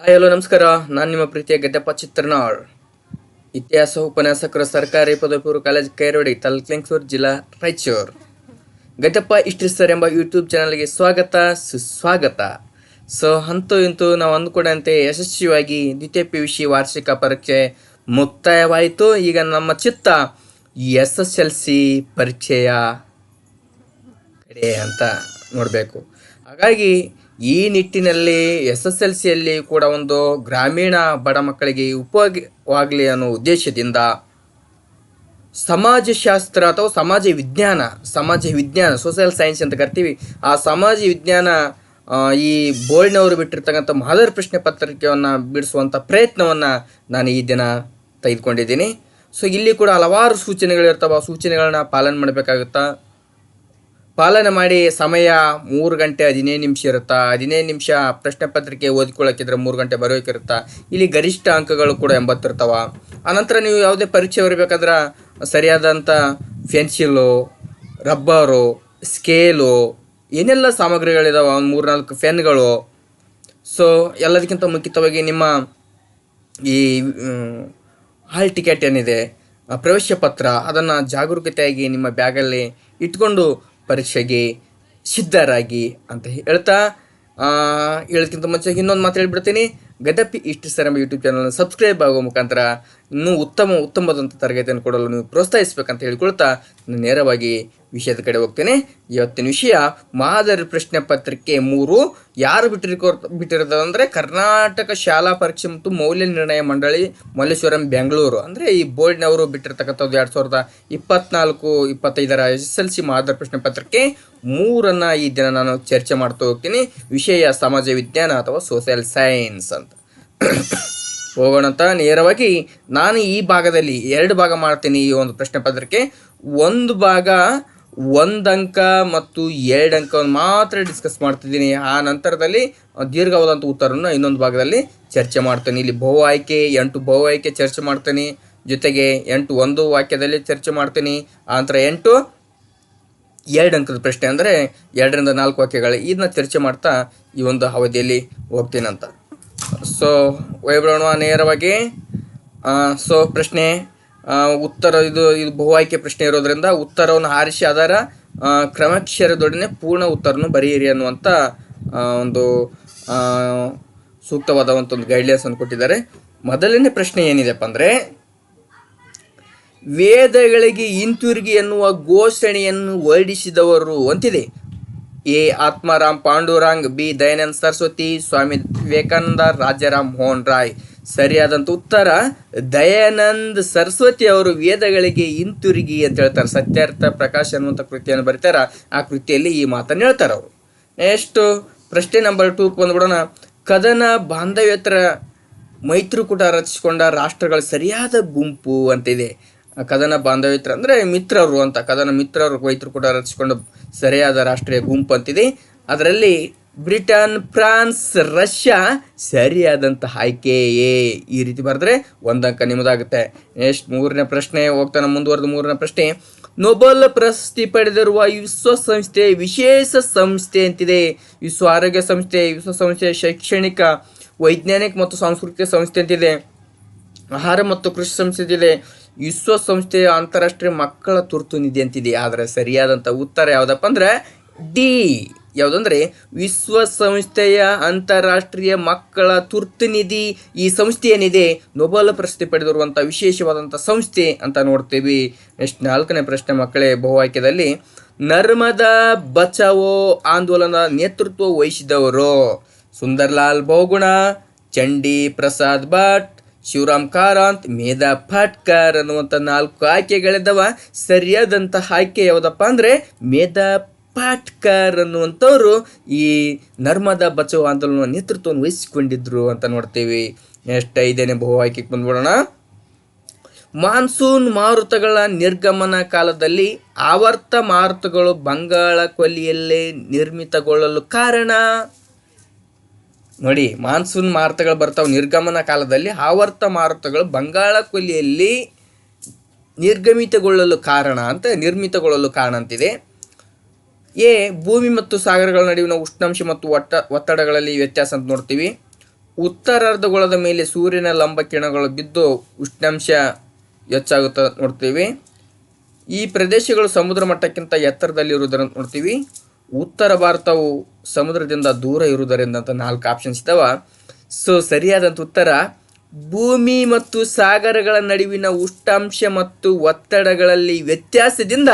Hi hello ನಮಸ್ಕಾರ. ನಾನು ನಿಮ್ಮ ಪ್ರೀತಿಯ ಗದ್ದೆಪ್ಪ ಚಿತ್ರನಾಳ್. ಇತಿಹಾಸ ಉಪನ್ಯಾಸಕರು, ಸರ್ಕಾರಿ ಪದವಿ ಪೂರ್ವ ಕಾಲೇಜ್ ಕೈರೋಡಿ, ತಾಲೂಕು ಜಿಲ್ಲಾ ರಾಯಚೂರು. ಗದ್ದೆಪ್ಪ ಹಿಸ್ಟರಿ ಸರ್ ಎಂಬ ಯೂಟ್ಯೂಬ್ ಚಾನಲ್ಗೆ ಸ್ವಾಗತ ಸುಸ್ವಾಗತ. ಅಂತೂ ಇಂತೂ ನಾವು ಅಂದುಕೊಂಡಂತೆ ಯಶಸ್ವಿಯಾಗಿ ದ್ವಿತೀಯ PUC ವಾರ್ಷಿಕ ಪರೀಕ್ಷೆ ಮುಕ್ತಾಯವಾಯಿತು. ಈಗ ನಮ್ಮ ಚಿತ್ತ SSLC ಪರೀಕ್ಷೆಯ ಕಡೆ ಅಂತ ನೋಡಬೇಕು. ಹಾಗಾಗಿ ಈ ನಿಟ್ಟಿನಲ್ಲಿ SSLCಯಲ್ಲಿ ಕೂಡ ಒಂದು ಗ್ರಾಮೀಣ ಬಡ ಮಕ್ಕಳಿಗೆ ಉಪಯೋಗವಾಗಲಿ ಅನ್ನೋ ಉದ್ದೇಶದಿಂದ ಸಮಾಜಶಾಸ್ತ್ರ ಅಥವಾ ಸಮಾಜ ವಿಜ್ಞಾನ ಸೋಷಿಯಲ್ ಸೈನ್ಸ್ ಅಂತ ಕರಿತೀವಿ. ಆ ಸಮಾಜ ವಿಜ್ಞಾನ ಈ ಬೋರ್ಡ್ನವರು ಬಿಟ್ಟಿರ್ತಕ್ಕಂಥ ಮಾದರಿ ಪ್ರಶ್ನೆ ಪತ್ರಿಕೆಯನ್ನು ಬಿಡಿಸುವಂಥ ಪ್ರಯತ್ನವನ್ನು ನಾನು ಈ ದಿನ ತೆಗೆದುಕೊಂಡಿದ್ದೀನಿ. ಇಲ್ಲಿ ಕೂಡ ಹಲವಾರು ಸೂಚನೆಗಳಿರ್ತವೆ. ಆ ಸೂಚನೆಗಳನ್ನ ಪಾಲನೆ ಮಾಡಬೇಕಾಗುತ್ತಾ. ಪಾಲನೆ ಮಾಡಿ ಸಮಯ 3 ಗಂಟೆ 15 ನಿಮಿಷ ಇರುತ್ತಾ. 15 ನಿಮಿಷ ಪ್ರಶ್ನೆ ಪತ್ರಿಕೆ ಓದಿಕೊಳ್ಳೋಕ್ಕಿದ್ರೆ 3 ಗಂಟೆ ಬರೋಕ್ಕಿರುತ್ತಾ. ಇಲ್ಲಿ ಗರಿಷ್ಠ ಅಂಕಗಳು ಕೂಡ 80 ಇರ್ತಾವ. ಆನಂತರ ನೀವು ಯಾವುದೇ ಪರೀಕ್ಷೆ ಬರಬೇಕಾದ್ರೆ ಸರಿಯಾದಂಥ ಪೆನ್ಸಿಲು, ರಬ್ಬರು, ಸ್ಕೇಲು, ಏನೆಲ್ಲ ಸಾಮಗ್ರಿಗಳಿದಾವೆ, 3-4 ಪೆನ್ಗಳು. ಎಲ್ಲದಕ್ಕಿಂತ ಮುಖ್ಯವಾಗಿ ನಿಮ್ಮ ಈ ಹಾಲ್ ಟಿಕೆಟ್ ಏನಿದೆ, ಪ್ರವೇಶ ಪತ್ರ, ಅದನ್ನು ಜಾಗರೂಕತೆಯಾಗಿ ನಿಮ್ಮ ಬ್ಯಾಗಲ್ಲಿ ಇಟ್ಕೊಂಡು ಪರೀಕ್ಷೆಗೆ ಸಿದ್ಧರಾಗಿ ಅಂತ ಹೇಳ್ತಾ, ಹೇಳೋದಕ್ಕಿಂತ ಮುಂಚೆ ಇನ್ನೊಂದು ಮಾತು ಹೇಳ್ಬಿಡ್ತೀನಿ. ಗದ್ದೆಪ್ಪ ಹಿಸ್ಟರಿ ಸರ್ ಎಂಬ ಯೂಟ್ಯೂಬ್ ಚಾನಲ್ನ ಸಬ್ಸ್ಕ್ರೈಬ್ ಆಗೋ ಮುಖಾಂತರ ಇನ್ನೂ ಉತ್ತಮವಾದಂಥ ತರಗತಿಯನ್ನು ಕೊಡಲು ನೀವು ಪ್ರೋತ್ಸಾಹಿಸಬೇಕಂತ ಹೇಳ್ಕೊಳ್ತಾ ನೇರವಾಗಿ ವಿಷಯದ ಕಡೆ ಹೋಗ್ತೇನೆ. ಇವತ್ತಿನ ವಿಷಯ ಮಾದರಿ ಪ್ರಶ್ನೆ ಪತ್ರಿಕೆ 3 ಯಾರು ಬಿಟ್ಟಿರೋದಂದರೆ ಕರ್ನಾಟಕ ಶಾಲಾ ಪರೀಕ್ಷೆ ಮತ್ತು ಮೌಲ್ಯ ನಿರ್ಣಯ ಮಂಡಳಿ, ಮಲ್ಲೇಶ್ವರಂ, ಬೆಂಗಳೂರು. ಅಂದರೆ ಈ ಬೋರ್ಡ್ನವರು ಬಿಟ್ಟಿರ್ತಕ್ಕಂಥದ್ದು 2024-25 SSLC ಮಾದರಿ ಪ್ರಶ್ನೆ ಪತ್ರಿಕೆ 3 ಈ ದಿನ ನಾನು ಚರ್ಚೆ ಮಾಡ್ತಾ ಹೋಗ್ತೀನಿ. ವಿಷಯ ಸಮಾಜ ವಿಜ್ಞಾನ ಅಥವಾ ಸೋಷಿಯಲ್ ಸೈನ್ಸ್ ಅಂತ ಹೋಗೋಣಂತ. ನೇರವಾಗಿ ನಾನು ಈ ಭಾಗದಲ್ಲಿ 2 ಭಾಗ ಮಾಡ್ತೀನಿ. ಈ ಒಂದು ಪ್ರಶ್ನೆ ಪತ್ರಿಕೆ ಒಂದು ಭಾಗ 1 ಅಂಕ ಮತ್ತು 2 ಅಂಕವನ್ನು ಮಾತ್ರ ಡಿಸ್ಕಸ್ ಮಾಡ್ತಿದ್ದೀನಿ. ಆ ನಂತರದಲ್ಲಿ ದೀರ್ಘವಾದಂಥ ಉತ್ತರವನ್ನು ಇನ್ನೊಂದು ಭಾಗದಲ್ಲಿ ಚರ್ಚೆ ಮಾಡ್ತೀನಿ. ಇಲ್ಲಿ ಬಹು ಆಯ್ಕೆ 8 ಬಹು ಆಯ್ಕೆ ಚರ್ಚೆ ಮಾಡ್ತೀನಿ. ಜೊತೆಗೆ 8 ಒಂದು ವಾಕ್ಯದಲ್ಲಿ ಚರ್ಚೆ ಮಾಡ್ತೀನಿ. ಆನಂತರ 8 2 ಅಂಕದ ಪ್ರಶ್ನೆ ಅಂದರೆ 2ರಿಂದ 4 ವಾಕ್ಯಗಳು, ಇದನ್ನ ಚರ್ಚೆ ಮಾಡ್ತಾ ಈ ಒಂದು ಅವಧಿಯಲ್ಲಿ ಹೋಗ್ತೀನಂತ. ವೈಬ್ರಣ ನೇರವಾಗಿ ಪ್ರಶ್ನೆ ಉತ್ತರ ಇದು ಬಹು ಆಯ್ಕೆ ಪ್ರಶ್ನೆ ಇರೋದ್ರಿಂದ ಉತ್ತರವನ್ನು ಆರಿಸಿ ಅದರ ಕ್ರಮಾಕ್ಷರದೊಡನೆ ಪೂರ್ಣ ಉತ್ತರವನ್ನು ಬರೆಯಿರಿ ಅನ್ನುವಂಥ ಒಂದು ಸೂಕ್ತವಾದಂಥ ಒಂದು ಗೈಡ್ಲೈನ್ಸ್ ಅನ್ನು ಕೊಟ್ಟಿದ್ದಾರೆ. ಮೊದಲನೇ ಪ್ರಶ್ನೆ ಏನಿದೆಪ್ಪ ಅಂದರೆ, ವೇದಗಳಿಗೆ ಹಿಂತಿರುಗಿ ಎನ್ನುವ ಘೋಷಣೆಯನ್ನು ಹೊರಡಿಸಿದವರು ಅಂತಿದೆ. ಎ. ಆತ್ಮಾರಾಮ್ ಪಾಂಡುರಂಗ್, ಬಿ. ದಯಾನಂದ ಸರಸ್ವತಿ, ಸ್ವಾಮಿ ವಿವೇಕಾನಂದ, ರಾಜಾರಾಮ್ ಮೋಹನ್ ರಾಯ್. ಸರಿಯಾದಂಥ ಉತ್ತರ ದಯಾನಂದ ಸರಸ್ವತಿ ಅವರು ವೇದಗಳಿಗೆ ಹಿಂತಿರುಗಿ ಅಂತ ಹೇಳ್ತಾರೆ. ಸತ್ಯಾರ್ಥ ಪ್ರಕಾಶ ಅನ್ನುವಂಥ ಕೃತಿಯನ್ನು ಬರೀತಾರೆ. ಆ ಕೃತಿಯಲ್ಲಿ ಈ ಮಾತನ್ನು ಹೇಳ್ತಾರೆ ಅವರು. ನೆಕ್ಸ್ಟ್ ಪ್ರಶ್ನೆ ನಂಬರ್ 2 ಬಂದ್ಬಿಡೋಣ. ಕದನ ಬಾಂಧವ್ಯೇತರ ಮೈತ್ರಿಕೂಟ ರಚಿಸಿಕೊಂಡ ರಾಷ್ಟ್ರಗಳ ಸರಿಯಾದ ಗುಂಪು ಅಂತಿದೆ. ಕದನ ಬಾಂಧವ್ಯೇತರ ಅಂದರೆ ಮಿತ್ರರು ಅಂತ. ಕದನ ಮಿತ್ರರು ಮೈತ್ರಿಕೂಟ ರಚಿಸಿಕೊಂಡು ಸರಿಯಾದ ರಾಷ್ಟ್ರೀಯ ಗುಂಪು ಅಂತಿದೆ. ಅದರಲ್ಲಿ ಬ್ರಿಟನ್, ಫ್ರಾನ್ಸ್, ರಷ್ಯಾ ಸರಿಯಾದಂಥ ಆಯ್ಕೆ ಎ. ಈ ರೀತಿ ಬರೆದ್ರೆ 1 ಅಂಕ ನಿಮ್ಮದಾಗುತ್ತೆ. ನೆಕ್ಸ್ಟ್ 3ನೇ ಪ್ರಶ್ನೆ ಹೋಗ್ತಾನೆ ಮುಂದುವರೆದು. 3ನೇ ಪ್ರಶ್ನೆ, ನೊಬೆಲ್ ಪ್ರಶಸ್ತಿ ಪಡೆದಿರುವ ವಿಶ್ವಸಂಸ್ಥೆ ವಿಶೇಷ ಸಂಸ್ಥೆ ಅಂತಿದೆ. ವಿಶ್ವ ಆರೋಗ್ಯ ಸಂಸ್ಥೆ, ವಿಶ್ವಸಂಸ್ಥೆ ಶೈಕ್ಷಣಿಕ, ವೈಜ್ಞಾನಿಕ ಮತ್ತು ಸಾಂಸ್ಕೃತಿಕ ಸಂಸ್ಥೆ ಅಂತಿದೆ. ಆಹಾರ ಮತ್ತು ಕೃಷಿ ಸಂಸ್ಥೆ ಅಂತಿದೆ. ವಿಶ್ವಸಂಸ್ಥೆಯ ಅಂತಾರಾಷ್ಟ್ರೀಯ ಮಕ್ಕಳ ತುರ್ತು ನಿಧಿ ಅಂತಿದೆ. ಆದರೆ ಸರಿಯಾದಂಥ ಉತ್ತರ ಯಾವುದಪ್ಪ ಅಂದರೆ ಡಿ. ಯಾವುದಂದರೆ ವಿಶ್ವಸಂಸ್ಥೆಯ ಅಂತಾರಾಷ್ಟ್ರೀಯ ಮಕ್ಕಳ ತುರ್ತು ನಿಧಿ. ಈ ಸಂಸ್ಥೆ ಏನಿದೆ ನೊಬೆಲ್ ಪ್ರಶಸ್ತಿ ಪಡೆದಿರುವಂಥ ವಿಶೇಷವಾದಂಥ ಸಂಸ್ಥೆ ಅಂತ ನೋಡ್ತೀವಿ. ನೆಕ್ಸ್ಟ್ 4ನೇ ಪ್ರಶ್ನೆ ಮಕ್ಕಳೇ, ಬಹು ಆಯ್ಕೆದಲ್ಲಿ ನರ್ಮದಾ ಬಚಾವೋ ಆಂದೋಲನ ನೇತೃತ್ವ ವಹಿಸಿದವರು ಸುಂದರ್ಲಾಲ್ ಬಹುಗುಣ, ಚಂಡಿ ಪ್ರಸಾದ್ ಭಟ್, ಶಿವರಾಮ್ ಕಾರಂತ್, ಮೇಧಾ ಪಾಟ್ಕರ್ ಅನ್ನುವಂಥ 4 ಆಯ್ಕೆಗಳಿದ್ದಾವ. ಸರಿಯಾದಂಥ ಆಯ್ಕೆ ಯಾವುದಪ್ಪ ಅಂದರೆ ಮೇಧಾ ಪಾಟ್ಕರ್ ಅನ್ನುವಂಥವ್ರು ಈ ನರ್ಮದಾ ಬಚಾವೋ ಆಂದೋಲನ ನೇತೃತ್ವವನ್ನು ವಹಿಸಿಕೊಂಡಿದ್ರು ಅಂತ ನೋಡ್ತೀವಿ. ನೆಕ್ಸ್ಟ್ 5ನೇ ಬಹು ಆಯ್ಕೆಗೆ ಬಂದ್ಬಿಡೋಣ. ಮಾನ್ಸೂನ್ ಮಾರುತಗಳ ನಿರ್ಗಮನ ಕಾಲದಲ್ಲಿ ಆವರ್ತ ಮಾರುತಗಳು ಬಂಗಾಳ ಕೊಲ್ಲಿಯಲ್ಲೇ ನಿರ್ಮಿತಗೊಳ್ಳಲು ಕಾರಣ. ನೋಡಿ, ಮಾನ್ಸೂನ್ ಮಾರುತಗಳು ಬರ್ತಾವೆ ನಿರ್ಗಮನ ಕಾಲದಲ್ಲಿ. ಆವರ್ತ ಮಾರುತಗಳು ಬಂಗಾಳ ಕೊಲ್ಲಿಯಲ್ಲಿ ನಿರ್ಮಿತಗೊಳ್ಳಲು ಕಾರಣ ಅಂತಿದೆ. ಎ. ಭೂಮಿ ಮತ್ತು ಸಾಗರಗಳ ನಡುವಿನ ಉಷ್ಣಾಂಶ ಮತ್ತು ಒತ್ತಡಗಳಲ್ಲಿ ವ್ಯತ್ಯಾಸ ಅಂತ ನೋಡ್ತೀವಿ. ಉತ್ತರಾರ್ಧಗೋಳದ ಮೇಲೆ ಸೂರ್ಯನ ಲಂಬ ಕಿರಣಗಳು ಬಿದ್ದು ಉಷ್ಣಾಂಶ ಹೆಚ್ಚಾಗುತ್ತ ನೋಡ್ತೀವಿ. ಈ ಪ್ರದೇಶಗಳು ಸಮುದ್ರ ಮಟ್ಟಕ್ಕಿಂತ ಎತ್ತರದಲ್ಲಿರುವುದನ್ನು ನೋಡ್ತೀವಿ. ಉತ್ತರ ಭಾರತವು ಸಮುದ್ರದಿಂದ ದೂರ ಇರುವುದರಿಂದ ಅಂತ 4 ಆಪ್ಷನ್ಸ್ ಇದ್ದಾವೆ. ಸೊ ಸರಿಯಾದಂಥ ಉತ್ತರ ಭೂಮಿ ಮತ್ತು ಸಾಗರಗಳ ನಡುವಿನ ಉಷ್ಣಾಂಶ ಮತ್ತು ಒತ್ತಡಗಳಲ್ಲಿ ವ್ಯತ್ಯಾಸದಿಂದ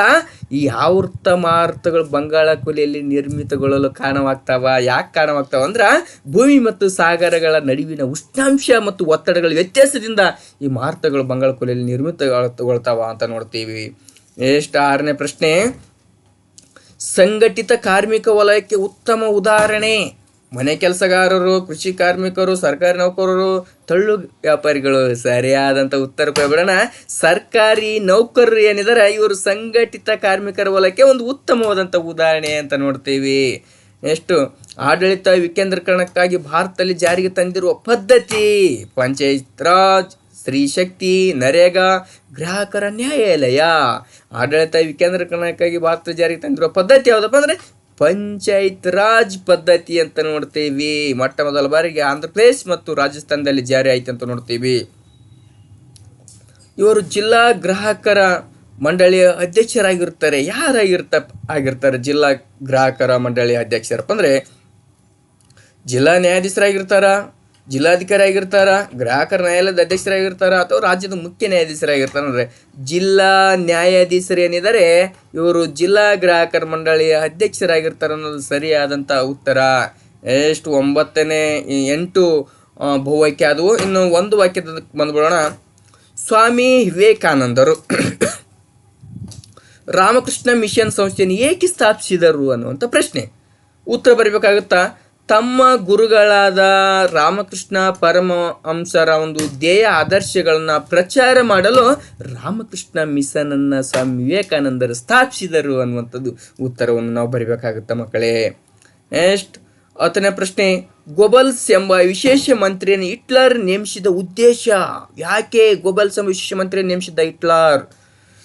ಈ ಆವರ್ತ ಮಾರುತಗಳು ಬಂಗಾಳ ಕೊಲ್ಲಿಯಲ್ಲಿ ನಿರ್ಮಿತಗೊಳ್ಳಲು ಕಾರಣವಾಗ್ತಾವ. ಯಾಕೆ ಕಾರಣವಾಗ್ತಾವ ಅಂದ್ರೆ ಭೂಮಿ ಮತ್ತು ಸಾಗರಗಳ ನಡುವಿನ ಉಷ್ಣಾಂಶ ಮತ್ತು ಒತ್ತಡಗಳ ವ್ಯತ್ಯಾಸದಿಂದ ಈ ಮಾರುತಗಳು ಬಂಗಾಳ ಕೊಲ್ಲಿಯಲ್ಲಿ ನಿರ್ಮಿತಗೊಳ್ತಾವ ಅಂತ ನೋಡ್ತೀವಿ. ನೆಕ್ಸ್ಟ್ 6ನೇ ಪ್ರಶ್ನೆ, ಸಂಘಟಿತ ಕಾರ್ಮಿಕ ವಲಯಕ್ಕೆ ಉತ್ತಮ ಉದಾಹರಣೆ. ಮನೆ ಕೆಲಸಗಾರರು, ಕೃಷಿ ಕಾರ್ಮಿಕರು, ಸರ್ಕಾರಿ ನೌಕರರು, ತಳ್ಳು ವ್ಯಾಪಾರಿಗಳು. ಸರಿಯಾದಂಥ ಉತ್ತರ ಕೊಡೋಣ. ಸರ್ಕಾರಿ ನೌಕರರು ಏನಿದ್ದಾರೆ ಇವರು ಸಂಘಟಿತ ಕಾರ್ಮಿಕರ ವಲಯಕ್ಕೆ ಒಂದು ಉತ್ತಮವಾದಂಥ ಉದಾಹರಣೆ ಅಂತ ನೋಡ್ತೀವಿ. ನೆಕ್ಸ್ಟು, ಆಡಳಿತ ವಿಕೇಂದ್ರೀಕರಣಕ್ಕಾಗಿ ಭಾರತದಲ್ಲಿ ಜಾರಿಗೆ ತಂದಿರುವ ಪದ್ಧತಿ ಪಂಚಾಯತ್ ರಾಜ್, ಸ್ತ್ರೀ ಶಕ್ತಿ, ನರೇಗಾ, ಗ್ರಾಹಕರ ನ್ಯಾಯಾಲಯ. ಆಡಳಿತ ವಿಕೇಂದ್ರೀಕರಣಕ್ಕಾಗಿ ಭಾರತ ಜಾರಿಗೆ ತಂದಿರುವ ಪದ್ಧತಿ ಯಾವುದಪ್ಪ ಅಂದರೆ ಪಂಚಾಯತ್ ರಾಜ್ ಪದ್ಧತಿ ಅಂತ ನೋಡ್ತೀವಿ. ಮೊಟ್ಟ ಮೊದಲ ಬಾರಿಗೆ ಆಂಧ್ರ ಪ್ರದೇಶ್ ಮತ್ತು ರಾಜಸ್ಥಾನದಲ್ಲಿ ಜಾರಿ ಆಯ್ತು ಅಂತ ನೋಡ್ತೀವಿ. ಇವರು ಜಿಲ್ಲಾ ಗ್ರಾಹಕರ ಮಂಡಳಿಯ ಅಧ್ಯಕ್ಷರಾಗಿರ್ತಾರೆ. ಆಗಿರ್ತಾರೆ ಜಿಲ್ಲಾ ಗ್ರಾಹಕರ ಮಂಡಳಿಯ ಅಧ್ಯಕ್ಷರಪ್ಪ ಅಂದರೆ ಜಿಲ್ಲಾ ನ್ಯಾಯಾಧೀಶರಾಗಿರ್ತಾರ, ಜಿಲ್ಲಾಧಿಕಾರಿ ಆಗಿರ್ತಾರ, ಗ್ರಾಹಕರ ನ್ಯಾಯಾಲಯದ ಅಧ್ಯಕ್ಷರಾಗಿರ್ತಾರ, ಅಥವಾ ರಾಜ್ಯದ ಮುಖ್ಯ ನ್ಯಾಯಾಧೀಶರಾಗಿರ್ತಾರೆ. ಅಂದರೆ ಜಿಲ್ಲಾ ನ್ಯಾಯಾಧೀಶರು ಏನಿದ್ದಾರೆ ಇವರು ಜಿಲ್ಲಾ ಗ್ರಾಹಕರ ಮಂಡಳಿಯ ಅಧ್ಯಕ್ಷರಾಗಿರ್ತಾರೆ ಅನ್ನೋದು ಸರಿಯಾದಂಥ ಉತ್ತರ. ಎಷ್ಟು 8 ಬಹುವಾಕ್ಯ ಆದವು. ಇನ್ನು ಒಂದು ವಾಕ್ಯದ ಬಂದ್ಬಿಡೋಣ. ಸ್ವಾಮಿ ವಿವೇಕಾನಂದರು ರಾಮಕೃಷ್ಣ ಮಿಷನ್ ಸಂಸ್ಥೆಯನ್ನು ಏಕೆ ಸ್ಥಾಪಿಸಿದರು ಅನ್ನುವಂಥ ಪ್ರಶ್ನೆ. ಉತ್ತರ ಬರಬೇಕಾಗುತ್ತಾ, ತಮ್ಮ ಗುರುಗಳಾದ ರಾಮಕೃಷ್ಣ ಪರಮಹಂಸರ ಒಂದು ಧ್ಯೇಯ ಆದರ್ಶಗಳನ್ನು ಪ್ರಚಾರ ಮಾಡಲು ರಾಮಕೃಷ್ಣ ಮಿಷನನ್ನು ಸ್ವಾಮಿ ವಿವೇಕಾನಂದರು ಸ್ಥಾಪಿಸಿದರು ಅನ್ನುವಂಥದ್ದು ಉತ್ತರವನ್ನು ನಾವು ಬರೀಬೇಕಾಗುತ್ತೆ ಮಕ್ಕಳೇ. ನೆಕ್ಸ್ಟ್ 10ನೇ ಪ್ರಶ್ನೆ, ಗೋಬಲ್ಸ್ ಎಂಬ ವಿಶೇಷ ಮಂತ್ರಿಯನ್ನು ಹಿಟ್ಲರ್ ನೇಮಿಸಿದ ಉದ್ದೇಶ. ಯಾಕೆ ಗೋಬಲ್ಸ್ ಎಂಬ ವಿಶೇಷ ಮಂತ್ರಿಯನ್ನು ನೇಮಿಸಿದ ಹಿಟ್ಲರ್?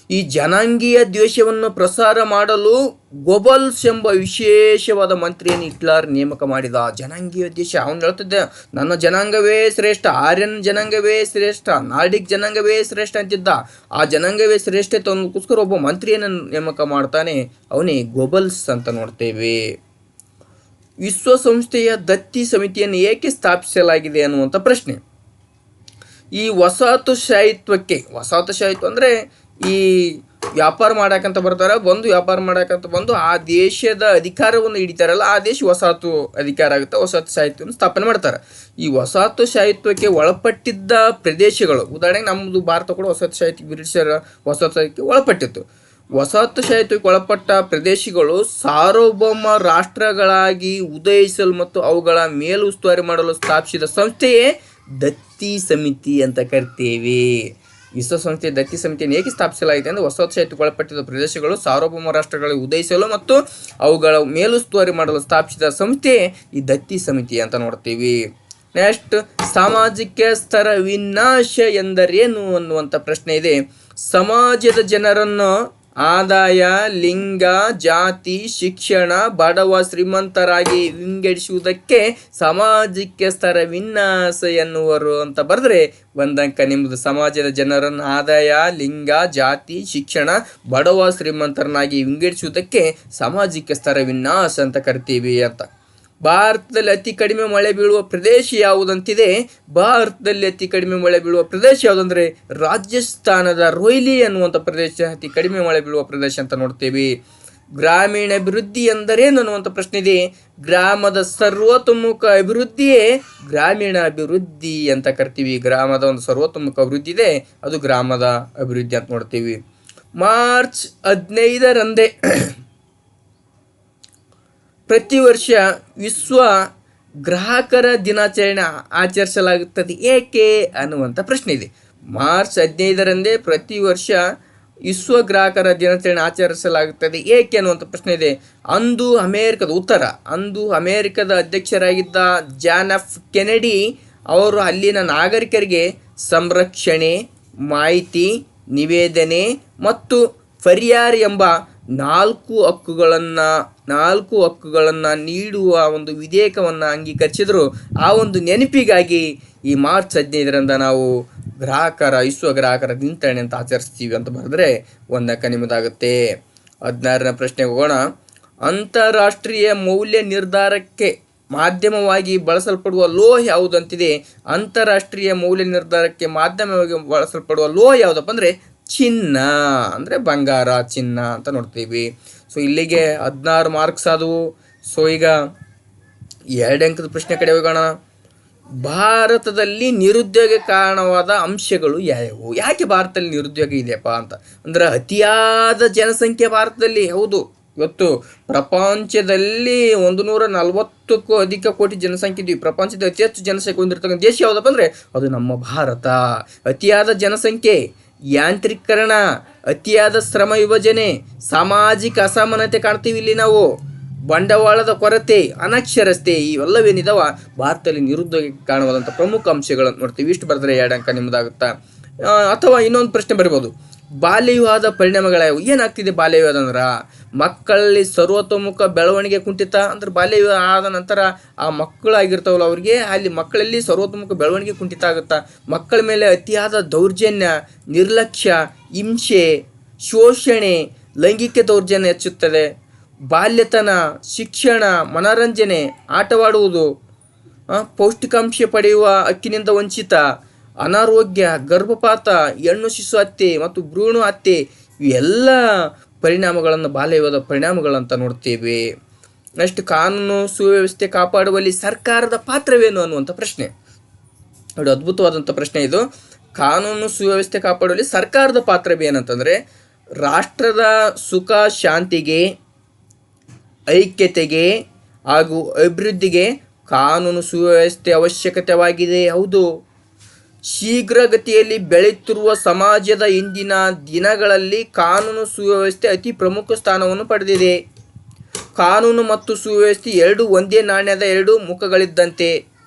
ಈ ಜನಾಂಗೀಯ ದ್ವೇಷವನ್ನು ಪ್ರಸಾರ ಮಾಡಲು ಗೋಬಲ್ಸ್ ಎಂಬ ವಿಶೇಷವಾದ ಮಂತ್ರಿಯನ್ನು ಹಿಟ್ಲರ್ ನೇಮಕ ಮಾಡಿದ. ಜನಾಂಗೀಯ ದ್ವೇಷ, ಅವನು ಹೇಳ್ತಿದ್ದ ನನ್ನ ಜನಾಂಗವೇ ಶ್ರೇಷ್ಠ, ಆರ್ಯನ್ ಜನಾಂಗವೇ ಶ್ರೇಷ್ಠ, ನಾರ್ಡಿಕ್ ಜನಾಂಗವೇ ಶ್ರೇಷ್ಠ ಅಂತಿದ್ದ. ಆ ಜನಾಂಗವೇ ಶ್ರೇಷ್ಠತೆ ಅನ್ನೋದಕ್ಕೋಸ್ಕರ ಒಬ್ಬ ಮಂತ್ರಿಯನ್ನು ನೇಮಕ ಮಾಡ್ತಾನೆ, ಅವನೇ ಗೋಬಲ್ಸ್ ಅಂತ ನೋಡ್ತೇವೆ. ವಿಶ್ವಸಂಸ್ಥೆಯ ದತ್ತಿ ಸಮಿತಿಯನ್ನು ಏಕೆ ಸ್ಥಾಪಿಸಲಾಗಿದೆ ಅನ್ನುವಂಥ ಪ್ರಶ್ನೆ. ಈ ವಸಾಹತುಶಾಹಿತ್ವ ಅಂದರೆ ಈ ವ್ಯಾಪಾರ ಮಾಡಕ್ಕಂತ ಬರ್ತಾರೆ, ವ್ಯಾಪಾರ ಮಾಡಕ್ಕಂತ ಬಂದು ಆ ದೇಶದ ಅಧಿಕಾರವನ್ನು ಹಿಡಿತಾರಲ್ಲ, ಆ ದೇಶ ವಸಾಹತು ಅಧಿಕಾರ ಆಗುತ್ತೆ, ವಸಾಹತುಶಾಹಿತ್ವವನ್ನು ಸ್ಥಾಪನೆ ಮಾಡ್ತಾರೆ. ಈ ವಸಾಹತುಶಾಹಿತ್ವಕ್ಕೆ ಒಳಪಟ್ಟಿದ್ದ ಪ್ರದೇಶಗಳು, ಉದಾಹರಣೆಗೆ ನಮ್ಮದು ಭಾರತ ಕೂಡ ಬ್ರಿಟಿಷರ ವಸಾಹತುಶಾಹಿತ್ವಕ್ಕೆ ಒಳಪಟ್ಟಿತ್ತು. ವಸಾಹತುಶಾಹಿತ್ವಕ್ಕೆ ಒಳಪಟ್ಟ ಪ್ರದೇಶಗಳು ಸಾರ್ವಭೌಮ ರಾಷ್ಟ್ರಗಳಾಗಿ ಉದಯಿಸಲು ಮತ್ತು ಅವುಗಳ ಮೇಲುಸ್ತುವಾರಿ ಮಾಡಲು ಸ್ಥಾಪಿಸಿದ ಸಂಸ್ಥೆಯೇ ದತ್ತಿ ಸಮಿತಿ ಅಂತ ಕರಿತೇವೆ. ವಿಶ್ವಸಂಸ್ಥೆ ದತ್ತಿ ಸಮಿತಿಯನ್ನು ಏಕೆ ಸ್ಥಾಪಿಸಲಾಗಿದೆ ಅಂದರೆ ವಸಾಹತುಶಾಹಿತ್ವಕ್ಕೆ ಒಳಪಟ್ಟಿದ್ದ ಪ್ರದೇಶಗಳು ಸಾರ್ವಭೌಮ ರಾಷ್ಟ್ರಗಳಿಗೆ ಉದಯಿಸಲು ಮತ್ತು ಅವುಗಳ ಮೇಲುಸ್ತುವಾರಿ ಮಾಡಲು ಸ್ಥಾಪಿಸಿದ ಸಂಸ್ಥೆ ಈ ದತ್ತಿ ಸಮಿತಿ ಅಂತ ನೋಡ್ತೀವಿ. ನೆಕ್ಸ್ಟ್, ಸಾಮಾಜಿಕ ಸ್ತರ ವಿನಾಶ ಎಂದರೇನು ಅನ್ನುವಂಥ ಪ್ರಶ್ನೆ ಇದೆ. ಸಮಾಜದ ಜನರನ್ನು ಆದಾಯ, ಲಿಂಗ, ಜಾತಿ, ಶಿಕ್ಷಣ, ಬಡವ, ಶ್ರೀಮಂತರಾಗಿ ವಿಂಗಡಿಸುವುದಕ್ಕೆ ಸಾಮಾಜಿಕ ಸ್ತರ ವಿನ್ಯಾಸ ಎನ್ನುವರು ಅಂತ ಬರೆದ್ರೆ ಒಂದಂಕ ನಿಮ್ಮದು. ಸಮಾಜದ ಜನರನ್ನು ಆದಾಯ, ಲಿಂಗ, ಜಾತಿ, ಶಿಕ್ಷಣ, ಬಡವ, ಶ್ರೀಮಂತರನ್ನಾಗಿ ವಿಂಗಡಿಸುವುದಕ್ಕೆ ಸಾಮಾಜಿಕ ಸ್ತರ ವಿನ್ಯಾಸ ಅಂತ ಕರಿತೀವಿ ಅಂತ. ಭಾರತದಲ್ಲಿ ಅತಿ ಕಡಿಮೆ ಮಳೆ ಬೀಳುವ ಪ್ರದೇಶ ಯಾವುದಂತಿದೆ. ಭಾರತದಲ್ಲಿ ಅತಿ ಕಡಿಮೆ ಮಳೆ ಬೀಳುವ ಪ್ರದೇಶ ಯಾವುದಂದ್ರೆ ರಾಜಸ್ಥಾನದ ರೋಯ್ಲಿ ಅನ್ನುವಂಥ ಪ್ರದೇಶ ಅತಿ ಕಡಿಮೆ ಮಳೆ ಬೀಳುವ ಪ್ರದೇಶ ಅಂತ ನೋಡ್ತೀವಿ. ಗ್ರಾಮೀಣ ಅಭಿವೃದ್ಧಿ ಎಂದರೇನು ಅನ್ನುವಂಥ ಪ್ರಶ್ನೆ ಇದೆ. ಗ್ರಾಮದ ಸರ್ವತೋಮುಖ ಅಭಿವೃದ್ಧಿಯೇ ಗ್ರಾಮೀಣ ಅಭಿವೃದ್ಧಿ ಅಂತ ಕರಿತೀವಿ. ಗ್ರಾಮದ ಒಂದು ಸರ್ವತೋಮುಖ ಅಭಿವೃದ್ಧಿ ಇದೆ, ಅದು ಗ್ರಾಮದ ಅಭಿವೃದ್ಧಿ ಅಂತ ನೋಡ್ತೀವಿ. ಮಾರ್ಚ್ 15ರಂದೇ ಪ್ರತಿ ವರ್ಷ ವಿಶ್ವ ಗ್ರಾಹಕರ ದಿನಾಚರಣೆ ಆಚರಿಸಲಾಗುತ್ತದೆ ಏಕೆ ಅನ್ನುವಂಥ ಪ್ರಶ್ನೆ ಇದೆ. ಮಾರ್ಚ್ 15ರಂದೇ ಪ್ರತಿ ವರ್ಷ ವಿಶ್ವ ಗ್ರಾಹಕರ ದಿನಾಚರಣೆ ಆಚರಿಸಲಾಗುತ್ತದೆ ಏಕೆ ಅನ್ನುವಂಥ ಪ್ರಶ್ನೆ ಇದೆ. ಅಂದು ಅಮೇರಿಕದ ಅಧ್ಯಕ್ಷರಾಗಿದ್ದ ಜಾನ್ ಎಫ್ ಕೆನೆಡಿ ಅವರು ಅಲ್ಲಿನ ನಾಗರಿಕರಿಗೆ ಸಂರಕ್ಷಣೆ, ಮಾಹಿತಿ, ನಿವೇದನೆ ಮತ್ತು ಪರಿಹಾರ ಎಂಬ ನಾಲ್ಕು ಹಕ್ಕುಗಳನ್ನು ನೀಡುವ ಒಂದು ವಿಧೇಯಕವನ್ನು ಅಂಗೀಕರಿಸಿದ್ರು. ಆ ಒಂದು ನೆನಪಿಗಾಗಿ ಈ ಮಾರ್ಚ್ 15ರಂದು ನಾವು ವಿಶ್ವ ಗ್ರಾಹಕರ ದಿನಾಚರಣೆ ಅಂತ ಆಚರಿಸ್ತೀವಿ ಅಂತ ಬರೆದ್ರೆ 1 ಅಂಕ ನಿಮ್ಮದಾಗುತ್ತೆ. 16ನೇ ಪ್ರಶ್ನೆಗೆ ಹೋಗೋಣ. ಅಂತಾರಾಷ್ಟ್ರೀಯ ಮೌಲ್ಯ ನಿರ್ಧಾರಕ್ಕೆ ಮಾಧ್ಯಮವಾಗಿ ಬಳಸಲ್ಪಡುವ ಲೋಹ ಯಾವುದಂತಿದೆ? ಅಂತಾರಾಷ್ಟ್ರೀಯ ಮೌಲ್ಯ ನಿರ್ಧಾರಕ್ಕೆ ಮಾಧ್ಯಮವಾಗಿ ಬಳಸಲ್ಪಡುವ ಲೋಹ ಯಾವುದಪ್ಪ ಅಂದರೆ ಚಿನ್ನ, ಅಂದರೆ ಬಂಗಾರ, ಚಿನ್ನ ಅಂತ ನೋಡ್ತೀವಿ. ಸೊ ಇಲ್ಲಿಗೆ 16 ಮಾರ್ಕ್ಸ್ ಆದವು. ಸೊ ಈಗ 2 ಅಂಕದ ಪ್ರಶ್ನೆ ಕಡೆ ಹೋಗೋಣ. ಭಾರತದಲ್ಲಿ ನಿರುದ್ಯೋಗ ಕಾರಣವಾದ ಅಂಶಗಳು ಯಾವುವು? ಯಾಕೆ ಭಾರತದಲ್ಲಿ ನಿರುದ್ಯೋಗ ಇದೆಯಪ್ಪ ಅಂತ ಅಂದ್ರೆ ಅತಿಯಾದ ಜನಸಂಖ್ಯೆ ಭಾರತದಲ್ಲಿ. ಹೌದು, ಇವತ್ತು ಪ್ರಪಂಚದಲ್ಲಿ 140ಕ್ಕೂ ಅಧಿಕ ಕೋಟಿ ಜನಸಂಖ್ಯೆ ಇದ್ವಿ. ಪ್ರಪಂಚದ ಅತಿ ಹೆಚ್ಚು ಜನಸಂಖ್ಯೆ ಹೊಂದಿರತಕ್ಕಂಥ ದೇಶ ಯಾವುದಪ್ಪ ಅಂದರೆ ಅದು ನಮ್ಮ ಭಾರತ. ಅತಿಯಾದ ಜನಸಂಖ್ಯೆ, ಯಾಂತ್ರೀಕರಣ, ಅತಿಯಾದ ಶ್ರಮ ವಿಭಜನೆ, ಸಾಮಾಜಿಕ ಅಸಮಾನತೆ ಕಾಣ್ತೀವಿ ಇಲ್ಲಿ ನಾವು, ಬಂಡವಾಳದ ಕೊರತೆ, ಅನಕ್ಷರತೆ, ಇವೆಲ್ಲವೇನಿದಾವ ಭಾರತದಲ್ಲಿ ನಿರುದ್ಯೋಗ ಕಾಣುವಂಥ ಪ್ರಮುಖ ಅಂಶಗಳನ್ನು ನೋಡ್ತೀವಿ. ಇಷ್ಟು ಬರೆದ್ರೆ 2 ಅಂಕ ನಿಮ್ಮದಾಗುತ್ತಾ. ಅಥವಾ ಇನ್ನೊಂದು ಪ್ರಶ್ನೆ ಬರ್ಬೋದು, ಬಾಲ್ಯ ವಿವಾಹದ ಪರಿಣಾಮಗಳಾವು? ಏನಾಗ್ತಿದೆ ಬಾಲ್ಯ ವಿವಾಹ ಅಂದ್ರೆ ಮಕ್ಕಳಲ್ಲಿ ಸರ್ವತೋಮುಖ ಬೆಳವಣಿಗೆ ಕುಂಠಿತ. ಅಂದ್ರೆ ಬಾಲ್ಯ ವಿವಾಹ ಆದ ನಂತರ ಆ ಮಕ್ಕಳಾಗಿರ್ತಾವಲ್ಲ ಅವ್ರಿಗೆ ಅಲ್ಲಿ ಮಕ್ಕಳಲ್ಲಿ ಸರ್ವತೋಮುಖ ಬೆಳವಣಿಗೆ ಕುಂಠಿತ ಆಗುತ್ತಾ. ಮಕ್ಕಳ ಮೇಲೆ ಅತಿಯಾದ ದೌರ್ಜನ್ಯ, ನಿರ್ಲಕ್ಷ್ಯ, ಹಿಂಸೆ, ಶೋಷಣೆ, ಲೈಂಗಿಕ ದೌರ್ಜನ್ಯ ಹೆಚ್ಚುತ್ತದೆ. ಬಾಲ್ಯತನ, ಶಿಕ್ಷಣ, ಮನರಂಜನೆ, ಆಟವಾಡುವುದು, ಪೌಷ್ಟಿಕಾಂಶ ಪಡೆಯುವ ಹಕ್ಕಿನಿಂದ ವಂಚಿತ, ಅನಾರೋಗ್ಯ, ಗರ್ಭಪಾತ, ಹೆಣ್ಣು ಶಿಶು ಹತ್ಯೆ ಮತ್ತು ಭ್ರೂಣ ಹತ್ಯೆ ಇವೆಲ್ಲ ಪರಿಣಾಮಗಳನ್ನು ಬಾಲ್ಯ ವಿವಾಹದ ಪರಿಣಾಮಗಳಂತ ನೋಡ್ತೇವೆ. ನೆಕ್ಸ್ಟ್, ಕಾನೂನು ಸುವ್ಯವಸ್ಥೆ ಕಾಪಾಡುವಲ್ಲಿ ಸರ್ಕಾರದ ಪಾತ್ರವೇನು ಅನ್ನುವಂಥ ಪ್ರಶ್ನೆ. ನೋಡಿ, ಅದ್ಭುತವಾದಂಥ ಪ್ರಶ್ನೆ ಇದು. ಕಾನೂನು ಸುವ್ಯವಸ್ಥೆ ಕಾಪಾಡುವಲ್ಲಿ ಸರ್ಕಾರದ ಪಾತ್ರವೇನಂತಂದರೆ ರಾಷ್ಟ್ರದ ಸುಖ ಶಾಂತಿಗೆ, ಐಕ್ಯತೆಗೆ ಹಾಗೂ ಅಭಿವೃದ್ಧಿಗೆ ಕಾನೂನು ಸುವ್ಯವಸ್ಥೆ ಅವಶ್ಯಕತೆಯಾಗಿದೆ. ಹೌದು, ಶೀಘ್ರಗತಿಯಲ್ಲಿ ಬೆಳೆಯುತ್ತಿರುವ ಸಮಾಜದ ಇಂದಿನ ದಿನಗಳಲ್ಲಿ ಕಾನೂನು ಸುವ್ಯವಸ್ಥೆ ಅತಿ ಪ್ರಮುಖ ಸ್ಥಾನವನ್ನು ಪಡೆದಿದೆ. ಕಾನೂನು ಮತ್ತು ಸುವ್ಯವಸ್ಥೆ ಎರಡು ಒಂದೇ ನಾಣ್ಯದ 2 ಮುಖಗಳಿದ್ದಂತೆ.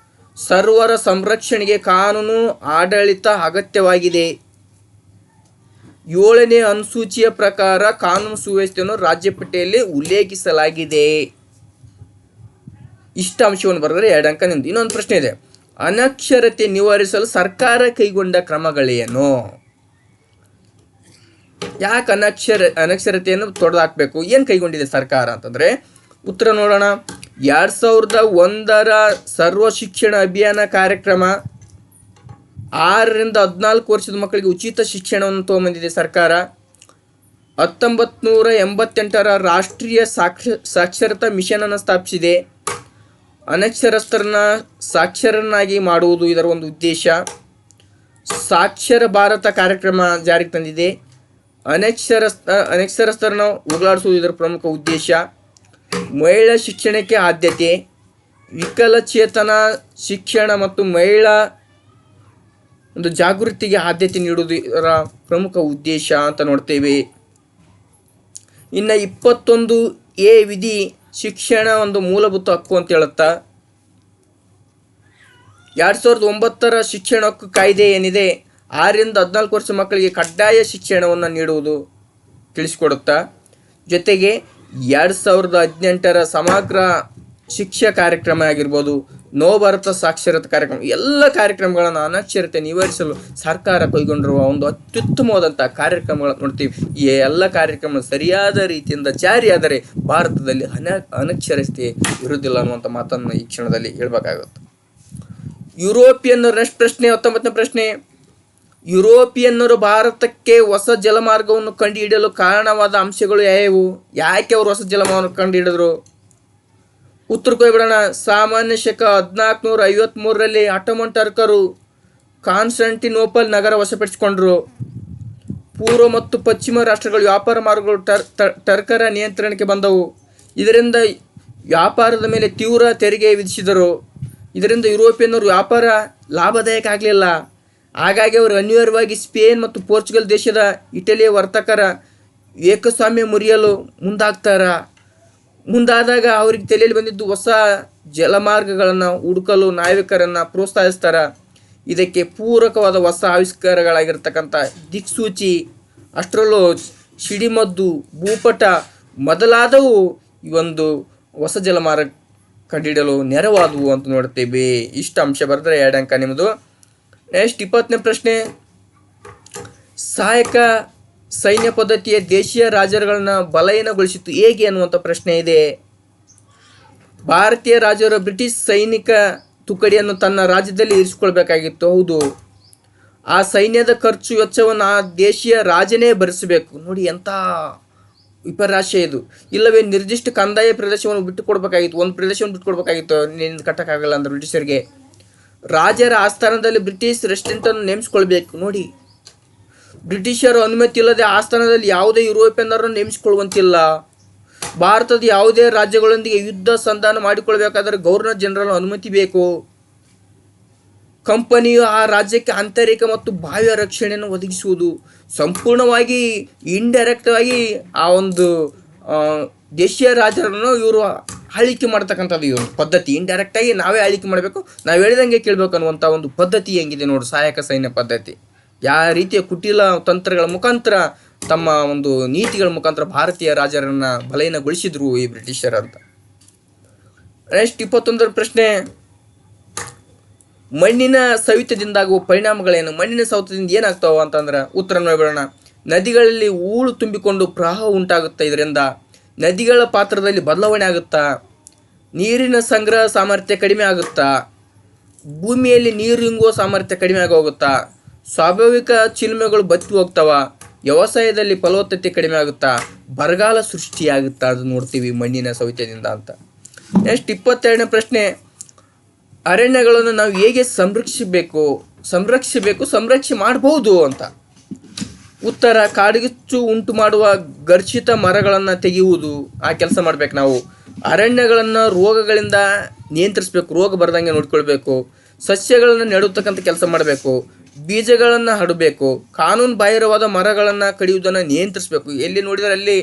ಸರ್ವರ ಸಂರಕ್ಷಣೆಗೆ ಕಾನೂನು ಆಡಳಿತ ಅಗತ್ಯವಾಗಿದೆ. 7ನೇ ಅನುಸೂಚಿಯ ಪ್ರಕಾರ ಕಾನೂನು ಸುವ್ಯವಸ್ಥೆಯನ್ನು ರಾಜ್ಯಪಟ್ಟಿಯಲ್ಲಿ ಉಲ್ಲೇಖಿಸಲಾಗಿದೆ. ಇಷ್ಟ ಅಂಶವನ್ನು ಬರೆದರೆ 2 ಅಂಕ ನಿಂತು. ಇನ್ನೊಂದು ಪ್ರಶ್ನೆ ಇದೆ, ಅನಕ್ಷರತೆ ನಿವಾರಿಸಲು ಸರ್ಕಾರ ಕೈಗೊಂಡ ಕ್ರಮಗಳೇನು? ಯಾಕೆ ಅನಕ್ಷರತೆಯನ್ನು ತೊಡೆದಾಕಬೇಕು, ಏನು ಕೈಗೊಂಡಿದೆ ಸರ್ಕಾರ ಅಂತಂದರೆ ಉತ್ತರ ನೋಡೋಣ. 2001ರ ಸರ್ವ ಶಿಕ್ಷಣ ಅಭಿಯಾನ ಕಾರ್ಯಕ್ರಮ 6ರಿಂದ 14 ವರ್ಷದ ಮಕ್ಕಳಿಗೆ ಉಚಿತ ಶಿಕ್ಷಣವನ್ನು ತೊಗೊಂಬಂದಿದೆ ಸರ್ಕಾರ. 1988ರ ರಾಷ್ಟ್ರೀಯ ಸಾಕ್ಷರತಾ ಮಿಷನನ್ನು ಸ್ಥಾಪಿಸಿದೆ. ಅನಕ್ಷರಸ್ಥರನ್ನ ಸಾಕ್ಷರನಾಗಿ ಮಾಡುವುದು ಇದರ ಒಂದು ಉದ್ದೇಶ. ಸಾಕ್ಷರ ಭಾರತ ಕಾರ್ಯಕ್ರಮ ಜಾರಿಗೆ ತಂದಿದೆ. ಅನಕ್ಷರಸ್ಥರನ್ನು ಹೋಗಲಾಡಿಸುವುದು ಇದರ ಪ್ರಮುಖ ಉದ್ದೇಶ. ಮಹಿಳಾ ಶಿಕ್ಷಣಕ್ಕೆ ಆದ್ಯತೆ, ವಿಕಲಚೇತನ ಶಿಕ್ಷಣ ಮತ್ತು ಮಹಿಳಾ ಒಂದು ಜಾಗೃತಿಗೆ ಆದ್ಯತೆ ನೀಡುವುದು ಇದರ ಪ್ರಮುಖ ಉದ್ದೇಶ ಅಂತ ನೋಡ್ತೇವೆ. ಇನ್ನು 21A ವಿಧಿ ಶಿಕ್ಷಣ ಒಂದು ಮೂಲಭೂತ ಹಕ್ಕು ಅಂತ ಹೇಳುತ್ತಾ. 2009ರ ಶಿಕ್ಷಣ ಹಕ್ಕು ಕಾಯ್ದೆ ಏನಿದೆ 6ರಿಂದ 14 ವರ್ಷ ಮಕ್ಕಳಿಗೆ ಕಡ್ಡಾಯ ಶಿಕ್ಷಣವನ್ನು ನೀಡುವುದು ತಿಳಿಸಿಕೊಡುತ್ತಾ. ಜೊತೆಗೆ 2018ರ ಸಮಗ್ರ ಶಿಕ್ಷಾ ಕಾರ್ಯಕ್ರಮ ಆಗಿರ್ಬೋದು, ನವಭಾರತ ಸಾಕ್ಷರತಾ ಕಾರ್ಯಕ್ರಮ, ಎಲ್ಲ ಕಾರ್ಯಕ್ರಮಗಳನ್ನು ಅನಕ್ಷರತೆ ನಿವಾರಿಸಲು ಸರ್ಕಾರ ಕೈಗೊಂಡಿರುವ ಒಂದು ಅತ್ಯುತ್ತಮವಾದಂಥ ಕಾರ್ಯಕ್ರಮಗಳನ್ನು ನೋಡ್ತೀವಿ. ಈ ಎಲ್ಲ ಕಾರ್ಯಕ್ರಮ ಸರಿಯಾದ ರೀತಿಯಿಂದ ಜಾರಿಯಾದರೆ ಭಾರತದಲ್ಲಿ ಅನಕ್ಷರತೆ ಇರುವುದಿಲ್ಲ ಅನ್ನುವಂಥ ಮಾತನ್ನು ಈ ಕ್ಷಣದಲ್ಲಿ ಹೇಳಬೇಕಾಗುತ್ತೆ. ಯುರೋಪಿಯನ್ನರು ನೆಕ್ಸ್ಟ್ ಪ್ರಶ್ನೆ, 19ನೇ ಪ್ರಶ್ನೆ. ಯುರೋಪಿಯನ್ನರು ಭಾರತಕ್ಕೆ ಹೊಸ ಜಲಮಾರ್ಗವನ್ನು ಕಂಡುಹಿಡಿಯಲು ಕಾರಣವಾದ ಅಂಶಗಳು ಯಾವುವು? ಯಾಕೆ ಅವರು ಹೊಸ ಜಲಮಾರ್ಗವನ್ನು ಕಂಡುಹಿಡಿದ್ರು? ಉತ್ತರಕ್ಕೆ ಹೋಗ್ಬಿಡೋಣ. ಸಾಮಾನ್ಯ ಶಕ 1453ರಲ್ಲಿ ಆಟೋಮನ್ ಟರ್ಕರು ಕಾನ್ಸ್ಟಾಂಟಿನೋಪಲ್ ನಗರ ವಶಪಡಿಸಿಕೊಂಡರು. ಪೂರ್ವ ಮತ್ತು ಪಶ್ಚಿಮ ರಾಷ್ಟ್ರಗಳು ವ್ಯಾಪಾರ ಮಾರ್ಗಗಳು ಟರ್ಕರ ನಿಯಂತ್ರಣಕ್ಕೆ ಬಂದವು. ಇದರಿಂದ ವ್ಯಾಪಾರದ ಮೇಲೆ ತೀವ್ರ ತೆರಿಗೆ ವಿಧಿಸಿದರು. ಇದರಿಂದ ಯುರೋಪಿಯನ್ನರು ವ್ಯಾಪಾರ ಲಾಭದಾಯಕ ಆಗಲಿಲ್ಲ. ಹಾಗಾಗಿ ಅವರು ಅನಿವಾರ್ಯವಾಗಿ ಸ್ಪೇನ್ ಮತ್ತು ಪೋರ್ಚುಗಲ್ ದೇಶದ ಇಟಲಿಯ ವರ್ತಕರ ಏಕಸ್ವಾಮ್ಯ ಮುರಿಯಲು ಮುಂದಾದಾಗ ಅವ್ರಿಗೆ ತಲೆಯಲ್ಲಿ ಬಂದಿದ್ದು ಹೊಸ ಜಲಮಾರ್ಗಗಳನ್ನು ಹುಡುಕಲು ನಾವಿಕರನ್ನು ಪ್ರೋತ್ಸಾಹಿಸ್ತಾರೆ. ಇದಕ್ಕೆ ಪೂರಕವಾದ ಹೊಸ ಆವಿಷ್ಕಾರಗಳಾಗಿರ್ತಕ್ಕಂಥ ದಿಕ್ಸೂಚಿ, ಅಸ್ಟ್ರೋಲೋಜ್, ಸಿಡಿಮದ್ದು, ಭೂಪಟ ಮೊದಲಾದವು ಈ ಒಂದು ಹೊಸ ಜಲಮಾರ್ಗ ಕಂಡುಹಿಡಿಯಲು ನೆರವಾದವು ಅಂತ ನೋಡ್ತೇವೆ. ಇಷ್ಟು ಅಂಶ ಬರೆದ್ರೆ 2 ಅಂಕ ನಿಮ್ಮದು. ನೆಕ್ಸ್ಟ್ 20ನೇ ಪ್ರಶ್ನೆ, ಸಹಾಯಕ ಸೈನ್ಯ ಪದ್ಧತಿಯ ದೇಶೀಯ ರಾಜರುಗಳನ್ನು ಬಲಹೀನಗೊಳಿಸಿತು ಹೇಗೆ ಅನ್ನುವಂಥ ಪ್ರಶ್ನೆ ಇದೆ. ಭಾರತೀಯ ರಾಜರು ಬ್ರಿಟಿಷ್ ಸೈನಿಕ ತುಕಡಿಯನ್ನು ತನ್ನ ರಾಜ್ಯದಲ್ಲಿ ಇರಿಸಿಕೊಳ್ಬೇಕಾಗಿತ್ತು. ಹೌದು. ಆ ಸೈನ್ಯದ ಖರ್ಚು ವೆಚ್ಚವನ್ನು ಆ ದೇಶೀಯ ರಾಜನೇ ಭರಿಸಬೇಕು. ನೋಡಿ ಎಂಥ ವಿಪರ್ಯಾಸ ಇದು. ಇಲ್ಲವೇ ನಿರ್ದಿಷ್ಟ ಕಂದಾಯ ಪ್ರದೇಶವನ್ನು ಬಿಟ್ಟುಕೊಡ್ಬೇಕಾಗಿತ್ತು. ಒಂದು ಪ್ರದೇಶವನ್ನು ಬಿಟ್ಟುಕೊಡ್ಬೇಕಾಗಿತ್ತು, ನಿಂದ ಕಟ್ಟಕ್ಕಾಗಲ್ಲ ಅಂದ್ರೆ ಬ್ರಿಟಿಷರಿಗೆ. ರಾಜರ ಆಸ್ಥಾನದಲ್ಲಿ ಬ್ರಿಟಿಷ್ ರೆಸಿಡೆಂಟನ್ನು ನೇಮಿಸಿಕೊಳ್ಬೇಕು. ನೋಡಿ, ಬ್ರಿಟಿಷರ ಅನುಮತಿ ಇಲ್ಲದೆ ಆಸ್ಥಾನದಲ್ಲಿ ಯಾವುದೇ ಯುರೋಪಿಯನ್ನರನ್ನು ನೇಮಿಸಿಕೊಳ್ಳುವಂತಿಲ್ಲ. ಭಾರತದ ಯಾವುದೇ ರಾಜ್ಯಗಳೊಂದಿಗೆ ಯುದ್ಧ ಸಂಧಾನ ಮಾಡಿಕೊಳ್ಬೇಕಾದ್ರೆ ಗವರ್ನರ್ ಜನರಲ್ ಅನುಮತಿ ಬೇಕು. ಕಂಪನಿಯು ಆ ರಾಜ್ಯಕ್ಕೆ ಆಂತರಿಕ ಮತ್ತು ಬಾಹ್ಯ ರಕ್ಷಣೆಯನ್ನು ಒದಗಿಸುವುದು. ಸಂಪೂರ್ಣವಾಗಿ ಇಂಡೈರೆಕ್ಟ್ ಆಗಿ ಆ ಒಂದು ದೇಶೀಯ ರಾಜರನ್ನು ಇವರು ಆಳ್ವಿಕೆ ಮಾಡ್ತಕ್ಕಂಥದ್ದು ಇವರು ಪದ್ಧತಿ. ಇಂಡೈರೆಕ್ಟಾಗಿ ನಾವೇ ಆಳ್ವಿಕೆ ಮಾಡಬೇಕು, ನಾವು ಹೇಳಿದಂಗೆ ಕೇಳಬೇಕು ಅನ್ನುವಂಥ ಒಂದು ಪದ್ಧತಿ ಹೆಂಗಿದೆ ನೋಡಿ ಸಹಾಯಕ ಸೈನ್ಯ ಪದ್ಧತಿ. ಯಾವ ರೀತಿಯ ಕುಟಿಲ ತಂತ್ರಗಳ ಮುಖಾಂತರ ತಮ್ಮ ಒಂದು ನೀತಿಗಳ ಮುಖಾಂತರ ಭಾರತೀಯ ರಾಜರನ್ನು ಬಲಹೀನಗೊಳಿಸಿದ್ರು ಈ ಬ್ರಿಟಿಷರ್ ಅಂತ. ನೆಕ್ಸ್ಟ್ 21ರ ಪ್ರಶ್ನೆ, ಮಣ್ಣಿನ ಸವೆತದಿಂದಾಗುವ ಪರಿಣಾಮಗಳೇನು? ಮಣ್ಣಿನ ಸವೆತದಿಂದ ಏನಾಗ್ತಾವ ಅಂತಂದ್ರೆ ಉತ್ತರ ನೋಡೋಣ. ನದಿಗಳಲ್ಲಿ ಹೂಳು ತುಂಬಿಕೊಂಡು ಪ್ರವಾಹ ಉಂಟಾಗುತ್ತಾ, ಇದರಿಂದ ನದಿಗಳ ಪಾತ್ರದಲ್ಲಿ ಬದಲಾವಣೆ ಆಗುತ್ತಾ, ನೀರಿನ ಸಂಗ್ರಹ ಸಾಮರ್ಥ್ಯ ಕಡಿಮೆ ಆಗುತ್ತಾ, ಭೂಮಿಯಲ್ಲಿ ನೀರು ಇಂಗುವ ಸಾಮರ್ಥ್ಯ ಕಡಿಮೆ ಆಗೋಗುತ್ತಾ, ಸ್ವಾಭಾವಿಕ ಚಿಲುಮೆಗಳು ಬತ್ತಿ ಹೋಗ್ತಾವ, ವ್ಯವಸಾಯದಲ್ಲಿ ಫಲವತ್ತತೆ ಕಡಿಮೆ ಆಗುತ್ತಾ, ಬರಗಾಲ ಸೃಷ್ಟಿಯಾಗುತ್ತಾ, ಅದು ನೋಡ್ತೀವಿ ಮಣ್ಣಿನ ಸವೆತದಿಂದ ಅಂತ. ನೆಕ್ಸ್ಟ್ 22ನೇ ಪ್ರಶ್ನೆ, ಅರಣ್ಯಗಳನ್ನು ನಾವು ಹೇಗೆ ಸಂರಕ್ಷೆ ಮಾಡಬಹುದು ಅಂತ. ಉತ್ತರ, ಕಾಡ್ಗಿಚ್ಚು ಉಂಟು ಮಾಡುವ ಘರ್ಷಿತ ಮರಗಳನ್ನು ತೆಗೆಯುವುದು, ಆ ಕೆಲಸ ಮಾಡ್ಬೇಕು ನಾವು. ಅರಣ್ಯಗಳನ್ನು ರೋಗಗಳಿಂದ ನಿಯಂತ್ರಿಸಬೇಕು, ರೋಗ ಬರ್ದಂಗೆ ನೋಡ್ಕೊಳ್ಬೇಕು. ಸಸ್ಯಗಳನ್ನು ನೆಡುತ್ತಕ್ಕಂಥ ಕೆಲಸ ಮಾಡಬೇಕು. ಬೀಜಗಳನ್ನು ಹರಡಬೇಕು. ಕಾನೂನು ಬಾಹಿರವಾದ ಮರಗಳನ್ನು ಕಡಿಯುವುದನ್ನು ನಿಯಂತ್ರಿಸಬೇಕು. ಎಲ್ಲಿ ನೋಡಿದರೆ ಅಲ್ಲಿ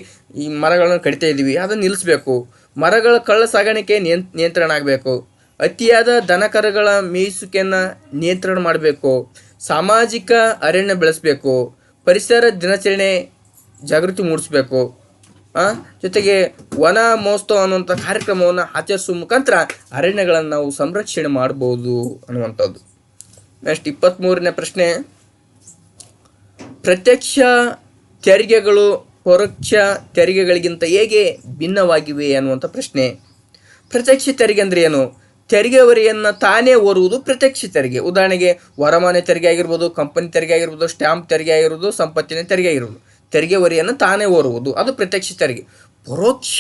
ಈ ಮರಗಳನ್ನು ಕಡಿತಾ ಇದ್ದೀವಿ, ಅದನ್ನು ನಿಲ್ಲಿಸಬೇಕು. ಮರಗಳ ಕಳ್ಳ ಸಾಗಾಣಿಕೆ ನಿಯಂತ್ರಣ ಆಗಬೇಕು. ಅತಿಯಾದ ದನಕರುಗಳ ಮೇಯಿಸುವಿಕೆಯನ್ನು ನಿಯಂತ್ರಣ ಮಾಡಬೇಕು. ಸಾಮಾಜಿಕ ಅರಣ್ಯ ಬೆಳೆಸಬೇಕು. ಪರಿಸರ ದಿನಾಚರಣೆ ಜಾಗೃತಿ ಮೂಡಿಸಬೇಕು. ಜೊತೆಗೆ ವನ ಮಹೋತ್ಸವ ಅನ್ನುವಂಥ ಕಾರ್ಯಕ್ರಮವನ್ನು ಆಚರಿಸುವ ಮುಖಾಂತರ ಅರಣ್ಯಗಳನ್ನು ನಾವು ಸಂರಕ್ಷಣೆ ಮಾಡ್ಬೋದು ಅನ್ನುವಂಥದ್ದು. ನೆಕ್ಸ್ಟ್ 23ನೇ ಪ್ರಶ್ನೆ, ಪ್ರತ್ಯಕ್ಷ ತೆರಿಗೆಗಳು ಪರೋಕ್ಷ ತೆರಿಗೆಗಳಿಗಿಂತ ಹೇಗೆ ಭಿನ್ನವಾಗಿವೆ ಅನ್ನುವಂಥ ಪ್ರಶ್ನೆ. ಪ್ರತ್ಯಕ್ಷ ತೆರಿಗೆ ಅಂದರೆ ಏನು? ತೆರಿಗೆ ಹೊರೆಯನ್ನು ತಾನೇ ಹೊರುವುದು ಪ್ರತ್ಯಕ್ಷ ತೆರಿಗೆ. ಉದಾಹರಣೆಗೆ ವರಮಾನ ತೆರಿಗೆ ಆಗಿರ್ಬೋದು, ಕಂಪನಿ ತೆರಿಗೆ ಆಗಿರ್ಬೋದು, ಸ್ಟ್ಯಾಂಪ್ ತೆರಿಗೆ ಆಗಿರ್ಬೋದು, ಸಂಪತ್ತಿನ ತೆರಿಗೆ ಆಗಿರ್ಬೋದು. ತೆರಿಗೆ ಹೊರೆಯನ್ನು ತಾನೇ ಹೊರುವುದು ಅದು ಪ್ರತ್ಯಕ್ಷ ತೆರಿಗೆ. ಪರೋಕ್ಷ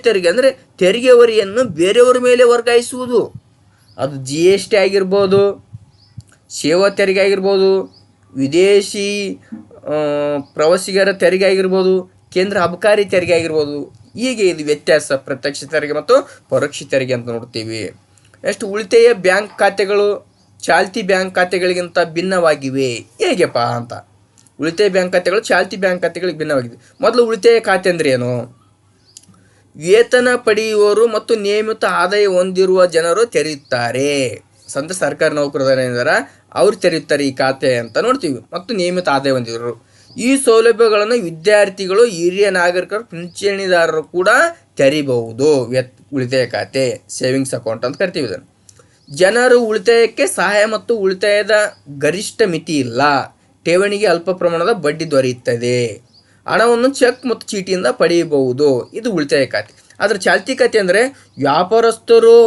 ತೆರಿಗೆ ಅಂದರೆ ತೆರಿಗೆ ಹೊರೆಯನ್ನು ಬೇರೆಯವರ ಮೇಲೆ ವರ್ಗಾಯಿಸುವುದು. ಅದು GST ಆಗಿರ್ಬೋದು, ಸೇವಾ ತೆರಿಗೆ ಆಗಿರ್ಬೋದು, ವಿದೇಶಿ ಪ್ರವಾಸಿಗರ ತೆರಿಗೆ ಆಗಿರ್ಬೋದು, ಕೇಂದ್ರ ಅಬಕಾರಿ ತೆರಿಗೆ ಆಗಿರ್ಬೋದು. ಹೀಗೆ ಇದು ವ್ಯತ್ಯಾಸ ಪ್ರತ್ಯಕ್ಷ ತೆರಿಗೆ ಮತ್ತು ಪರೋಕ್ಷ ತೆರಿಗೆ ಅಂತ ನೋಡ್ತೀವಿ. ನೆಕ್ಸ್ಟ್, ಉಳಿತಾಯ ಬ್ಯಾಂಕ್ ಖಾತೆಗಳು ಚಾಲ್ತಿ ಬ್ಯಾಂಕ್ ಖಾತೆಗಳಿಗಿಂತ ಭಿನ್ನವಾಗಿವೆ ಹೇಗೆಪ್ಪ ಅಂತ. ಉಳಿತಾಯ ಬ್ಯಾಂಕ್ ಖಾತೆಗಳು ಚಾಲ್ತಿ ಬ್ಯಾಂಕ್ ಖಾತೆಗಳಿಗೆ ಭಿನ್ನವಾಗಿದೆ. ಮೊದಲು ಉಳಿತಾಯ ಖಾತೆ ಅಂದರೆ ಏನು? ವೇತನ ಪಡೆಯುವವರು ಮತ್ತು ನಿಯಮಿತ ಆದಾಯ ಹೊಂದಿರುವ ಜನರು ತೆರೆಯುತ್ತಾರೆ. ಸರ್ಕಾರಿ ನೌಕರರಿದ್ದಾರೆ, ಅವ್ರು ತೆರೆಯುತ್ತಾರೆ ಈ ಖಾತೆ ಅಂತ ನೋಡ್ತೀವಿ. ಮತ್ತು ನಿಯಮಿತ ಆದಾಯ ಹೊಂದಿರೋರು. ಈ ಸೌಲಭ್ಯಗಳನ್ನು ವಿದ್ಯಾರ್ಥಿಗಳು, ಹಿರಿಯ ನಾಗರಿಕರು, ಪಿಂಚಣಿದಾರರು ಕೂಡ ತೆರೀಬಹುದು. ಉಳಿತಾಯ ಖಾತೆ ಸೇವಿಂಗ್ಸ್ ಅಕೌಂಟ್ ಅಂತ ಕರಿತೀವಿ ಇದನ್ನು. ಜನರು ಉಳಿತಾಯಕ್ಕೆ ಸಹಾಯ ಮತ್ತು ಉಳಿತಾಯದ ಗರಿಷ್ಠ ಮಿತಿ ಇಲ್ಲ. ಠೇವಣಿಗೆ ಅಲ್ಪ ಪ್ರಮಾಣದ ಬಡ್ಡಿ ದೊರೆಯುತ್ತದೆ. ಹಣವನ್ನು ಚೆಕ್ ಮತ್ತು ಚೀಟಿಯಿಂದ ಪಡೆಯಬಹುದು. ಇದು ಉಳಿತಾಯ ಖಾತೆ. ಆದರೆ ಚಾಲ್ತಿ ಖಾತೆ ಅಂದರೆ ವ್ಯಾಪಾರಸ್ಥರು,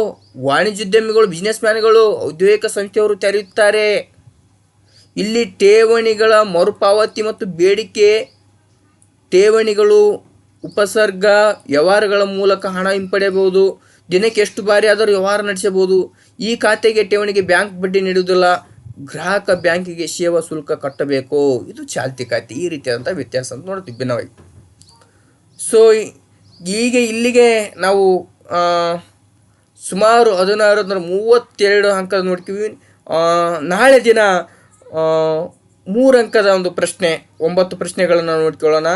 ವಾಣಿಜ್ಯೋದ್ಯಮಿಗಳು, ಬಿಸ್ನೆಸ್ ಮ್ಯಾನ್ಗಳು, ಔದ್ಯೋಗಿಕ ಸಂಸ್ಥೆಯವರು ತೆರೆಯುತ್ತಾರೆ. ಇಲ್ಲಿ ಠೇವಣಿಗಳ ಮರುಪಾವತಿ ಮತ್ತು ಬೇಡಿಕೆ ಠೇವಣಿಗಳು, ಉಪಸರ್ಗ ವ್ಯವಹಾರಗಳ ಮೂಲಕ ಹಣ ಹಿಂಪಡೆಯಬಹುದು. ದಿನಕ್ಕೆ ಎಷ್ಟು ಬಾರಿ ಆದರೂ ವ್ಯವಹಾರ ನಡೆಸಬಹುದು. ಈ ಖಾತೆಗೆ ಠೇವಣಿಗೆ ಬ್ಯಾಂಕ್ ಬಡ್ಡಿ ನೀಡುವುದಿಲ್ಲ. ಗ್ರಾಹಕ ಬ್ಯಾಂಕಿಗೆ ಸೇವಾ ಶುಲ್ಕ ಕಟ್ಟಬೇಕು. ಇದು ಚಾಲ್ತಿ ಖಾತೆ. ಈ ರೀತಿಯಾದಂಥ ವ್ಯತ್ಯಾಸ ಅಂತ ನೋಡ್ತೀವಿ ಭಿನ್ನವಾಗಿ. ಸೊ ಇಲ್ಲಿಗೆ ನಾವು ಸುಮಾರು 1632 ಅಂಕದ ನೋಡ್ತೀವಿ. ನಾಳೆ ದಿನ 3 ಅಂಕದ ಒಂದು ಪ್ರಶ್ನೆ, 9 ಪ್ರಶ್ನೆಗಳನ್ನು ನೋಡ್ಕೊಳ್ಳೋಣ.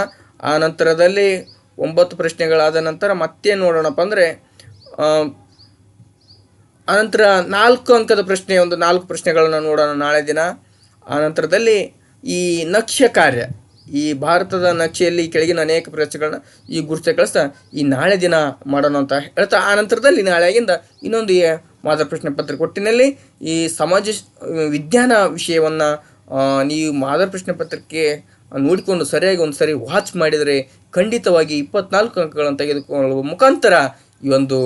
ಆ ನಂತರದಲ್ಲಿ 9 ಪ್ರಶ್ನೆಗಳಾದ ನಂತರ ಮತ್ತೆ ನೋಡೋಣಪ್ಪ ಅಂದರೆ ಆನಂತರ 4 ಅಂಕದ ಪ್ರಶ್ನೆ, ಒಂದು 4 ಪ್ರಶ್ನೆಗಳನ್ನು ನೋಡೋಣ ನಾಳೆ ದಿನ. ಆ ನಂತರದಲ್ಲಿ ಈ ನಕ್ಷ್ಯ ಕಾರ್ಯ ಈ ಭಾರತದ ನಕ್ಷೆಯಲ್ಲಿ ಕೆಳಗಿನ ಅನೇಕ ಪ್ರದೇಶಗಳನ್ನ ಈ ಗುರುತ ಕಳಿಸ್ತಾ ಈ ನಾಳೆ ದಿನ ಮಾಡೋಣ ಅಂತ ಹೇಳ್ತಾ, ಆ ನಂತರದಲ್ಲಿ ನಾಳೆಗಿಂದ ಇನ್ನೊಂದು ಮಾದರಿ ಪ್ರಶ್ನೆ ಪತ್ರಿಕೆ ಒಟ್ಟಿನಲ್ಲಿ ಈ ಸಮಾಜ ವಿಜ್ಞಾನ ವಿಷಯವನ್ನು ನೀವು ಮಾದರಿ ಪ್ರಶ್ನೆ ಪತ್ರಿಕೆ ನೋಡಿಕೊಂಡು ಸರಿಯಾಗಿ ಒಂದು ಸರಿ ವಾಚ್ ಮಾಡಿದರೆ ಖಂಡಿತವಾಗಿ 24 ಅಂಕಗಳನ್ನು ತೆಗೆದುಕೊಳ್ಳುವ ಮುಖಾಂತರ ಈ ಒಂದು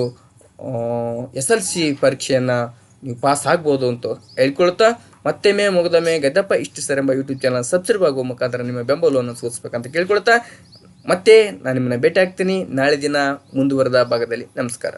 SLC ಪರೀಕ್ಷೆಯನ್ನು ನೀವು ಪಾಸ್ ಆಗ್ಬೋದು ಅಂತ ಹೇಳ್ಕೊಳ್ತಾ, ಮತ್ತೊಮ್ಮೆ ಮುಗಿದೊಮ್ಮೆ ಗದ್ದಪ್ಪ ಇಷ್ಟು ಸರ್ ಎಂಬ ಯೂಟ್ಯೂಬ್ ಚಾನಲ್ ಸಬ್ಸ್ಕ್ರೈಬ್ ಆಗುವ ಮುಖಾಂತರ ನಿಮ್ಮ ಬೆಂಬಲವನ್ನು ಸೂಚಿಸ್ಬೇಕಂತ ಕೇಳ್ಕೊಳ್ತಾ, ಮತ್ತೆ ನಾನು ನಿಮ್ಮನ್ನು ಭೇಟಿ ಆಗ್ತೀನಿ ನಾಳೆ ದಿನ ಮುಂದುವರೆದ ಭಾಗದಲ್ಲಿ. ನಮಸ್ಕಾರ.